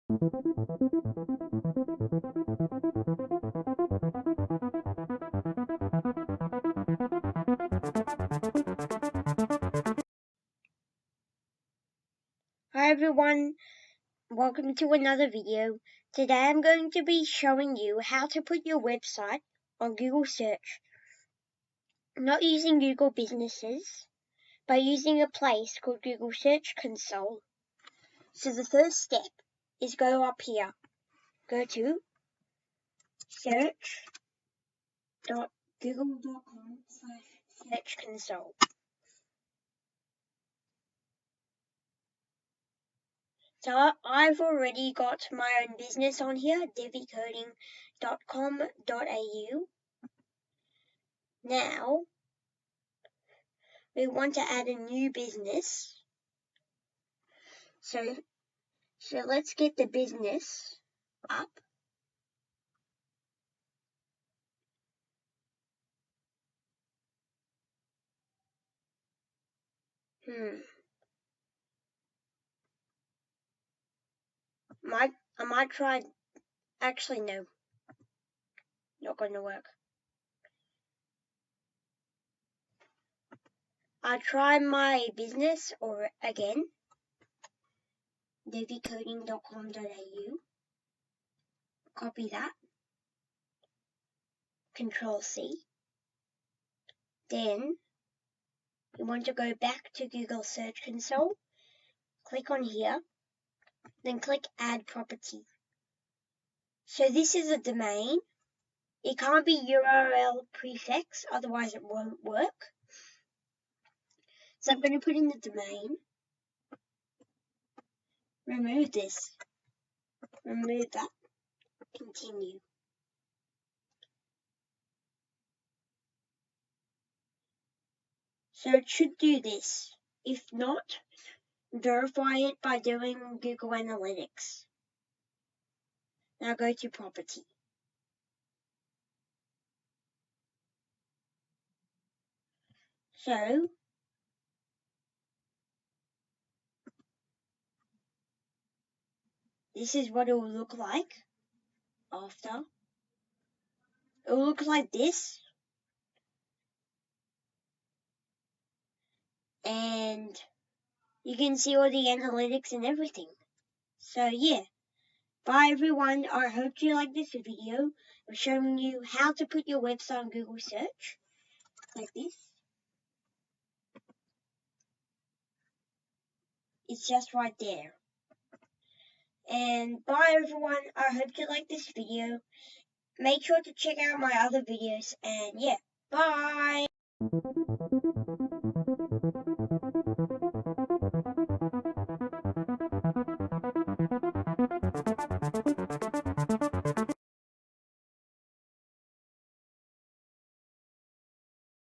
Hi everyone, welcome to another video. Today I'm going to be showing you how to put your website on Google search. Not using Google Businesses, but using a place called Google Search Console. So the first step is go up here. Go to search.google.com/search console. So I've already got my own business on here, devycoding.com.au. Now, we want to add a new business. So let's get the business up. I might try, actually no, not going to work. I'll try my business or again, devycoding.com.au. Copy that, Control C. Then you want to go back to Google Search Console, click on here, then click Add Property. So this is a domain. It can't be URL prefix, otherwise it won't work. So I'm going to put in the domain, remove this, remove that, continue. So it should do this. If not, verify it by doing Google Analytics. Now go to Property. So this is what it will look like after. It will look like this. And you can see all the analytics and everything. So yeah. Bye everyone, I hope you like this video of showing you how to put your website on Google search, like this. It's just right there. And bye everyone, I hope you like this video. Make sure to check out my other videos and yeah, bye!